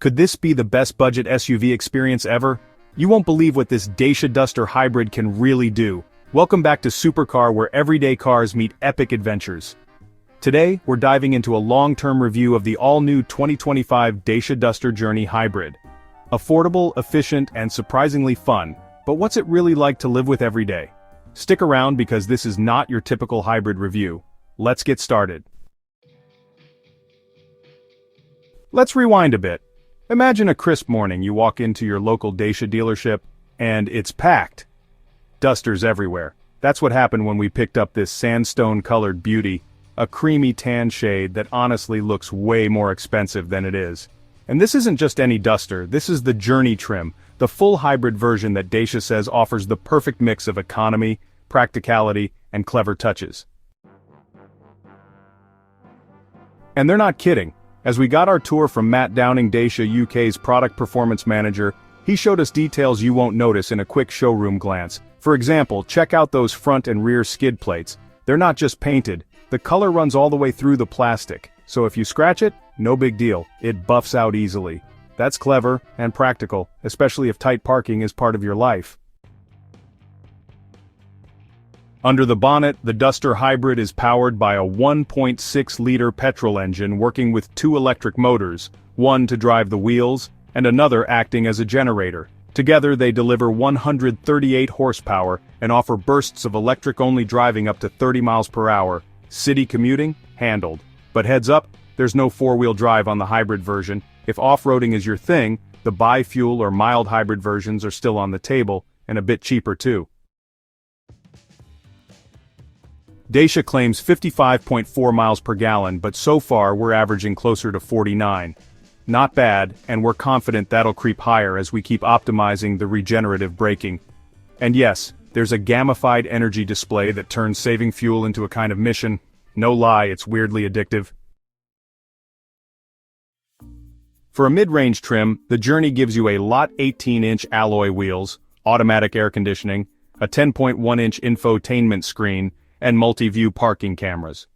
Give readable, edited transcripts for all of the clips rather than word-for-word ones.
Could this be the best budget SUV experience ever? You won't believe what this Dacia Duster Hybrid can really do. Welcome back to Supercar, where everyday cars meet epic adventures. Today, we're diving into a long-term review of the all-new 2025 Dacia Duster Journey Hybrid. Affordable, efficient, and surprisingly fun, but what's it really like to live with every day? Stick around because this is not your typical hybrid review. Let's get started. Let's rewind a bit. Imagine a crisp morning. You walk into your local Dacia dealership, and it's packed. Dusters everywhere. That's what happened when we picked up this sandstone-colored beauty, a creamy tan shade that honestly looks way more expensive than it is. And this isn't just any Duster, this is the Journey trim, the full hybrid version that Dacia says offers the perfect mix of economy, practicality, and clever touches. And they're not kidding. As we got our tour from Matt Downing, Dacia UK's product performance manager, he showed us details you won't notice in a quick showroom glance. For example, check out those front and rear skid plates. They're not just painted, the color runs all the way through the plastic, so if you scratch it, no big deal, it buffs out easily. That's clever and practical, especially if tight parking is part of your life. Under the bonnet, the Duster Hybrid is powered by a 1.6-liter petrol engine working with two electric motors, one to drive the wheels, and another acting as a generator. Together they deliver 138 horsepower and offer bursts of electric-only driving up to 30 miles per hour. City commuting? Handled. But heads up, there's no four-wheel drive on the hybrid version. If off-roading is your thing, the bi-fuel or mild hybrid versions are still on the table, and a bit cheaper too. Dacia claims 55.4 miles per gallon, but so far we're averaging closer to 49. Not bad, and we're confident that'll creep higher as we keep optimizing the regenerative braking. And yes, there's a gamified energy display that turns saving fuel into a kind of mission. No lie, it's weirdly addictive. For a mid-range trim, the Journey gives you a lot 18-inch alloy wheels, automatic air conditioning, a 10.1-inch infotainment screen, and multi-view parking cameras.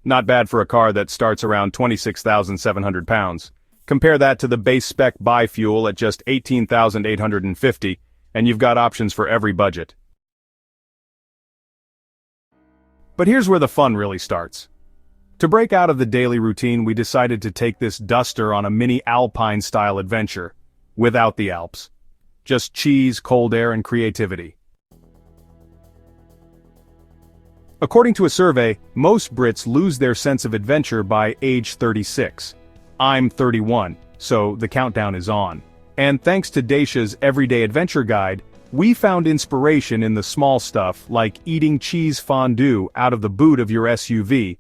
Not bad for a car that starts around 26,700 pounds. Compare that to the base spec bi-fuel at just 18,850, and you've got options for every budget. But here's where the fun really starts. To break out of the daily routine, we decided to take this Duster on a mini Alpine-style adventure, without the Alps. Just cheese, cold air, and creativity. According to a survey, most Brits lose their sense of adventure by age 36. I'm 31, so the countdown is on. And thanks to Dacia's Everyday Adventure Guide, we found inspiration in the small stuff like eating cheese fondue out of the boot of your SUV.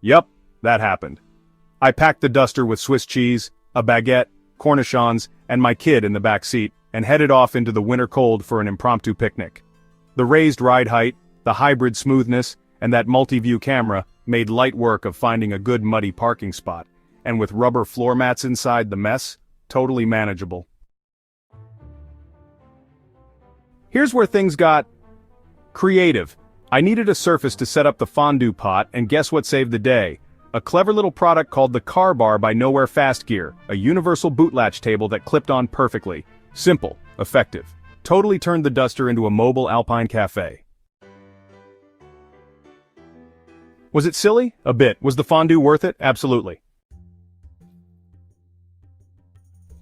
Yup, that happened. I packed the Duster with Swiss cheese, a baguette, cornichons, and my kid in the back seat, and headed off into the winter cold for an impromptu picnic. The raised ride height, the hybrid smoothness, and that multi-view camera made light work of finding a good muddy parking spot, and with rubber floor mats inside the mess, totally manageable. Here's where things got creative. I needed a surface to set up the fondue pot, and guess what saved the day? A clever little product called the Car Bar by Nowhere Fast Gear, a universal boot latch table that clipped on perfectly. Simple, effective. Totally turned the Duster into a mobile Alpine Café. Was it silly? A bit. Was the fondue worth it? Absolutely.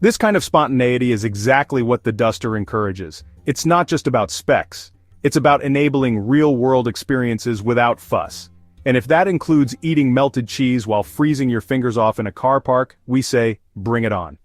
This kind of spontaneity is exactly what the Duster encourages. It's not just about specs. It's about enabling real-world experiences without fuss. And if that includes eating melted cheese while freezing your fingers off in a car park, we say, bring it on.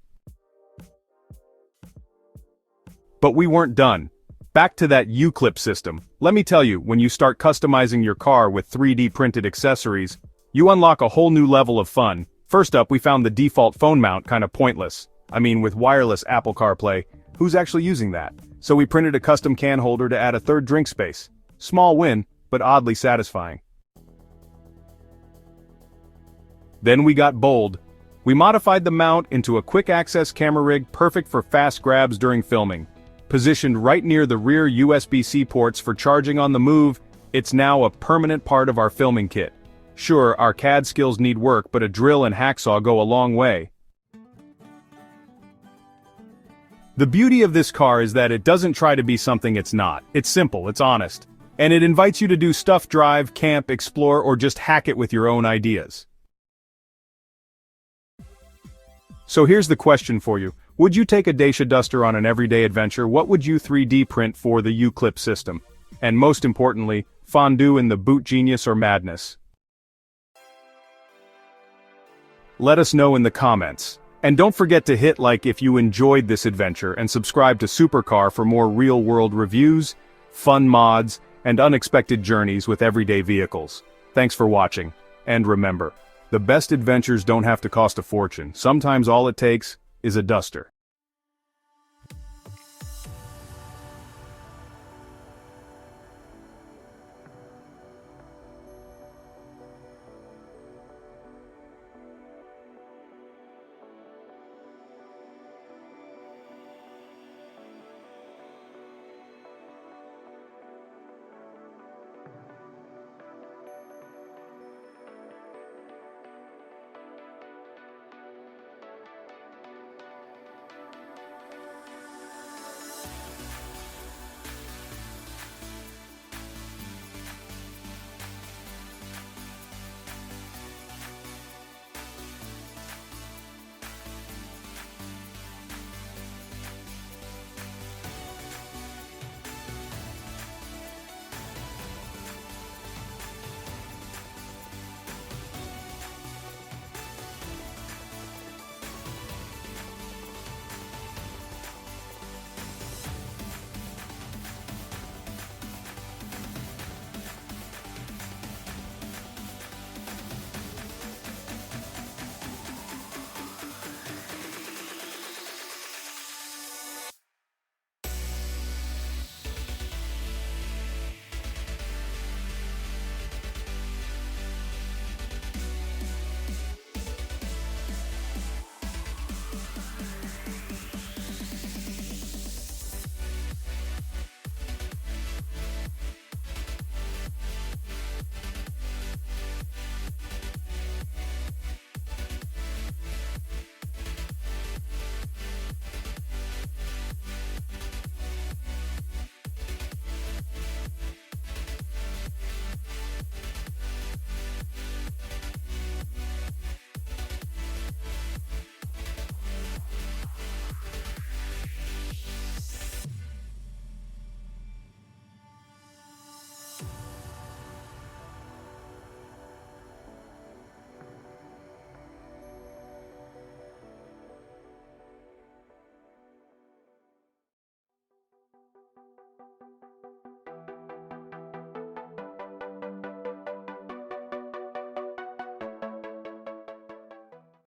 But we weren't done. Back to that YouClip system. Let me tell you, when you start customizing your car with 3D printed accessories, you unlock a whole new level of fun. First up, we found the default phone mount kind of pointless. I mean, with wireless Apple CarPlay, who's actually using that? So we printed a custom can holder to add a third drink space. Small win, but oddly satisfying. Then we got bold. We modified the mount into a quick access camera rig perfect for fast grabs during filming. Positioned right near the rear USB-C ports for charging on the move, it's now a permanent part of our filming kit. Sure, our CAD skills need work, but a drill and hacksaw go a long way. The beauty of this car is that it doesn't try to be something it's not. It's simple, it's honest. And it invites you to do stuff, drive, camp, explore, or just hack it with your own ideas. So here's the question for you. Would you take a Dacia Duster on an everyday adventure? What would you 3D print for the YouClip system? And most importantly, fondue in the boot genius or madness? Let us know in the comments. And don't forget to hit like if you enjoyed this adventure and subscribe to Supercar for more real-world reviews, fun mods, and unexpected journeys with everyday vehicles. Thanks for watching. And remember, the best adventures don't have to cost a fortune. Sometimes all it takes is a Duster.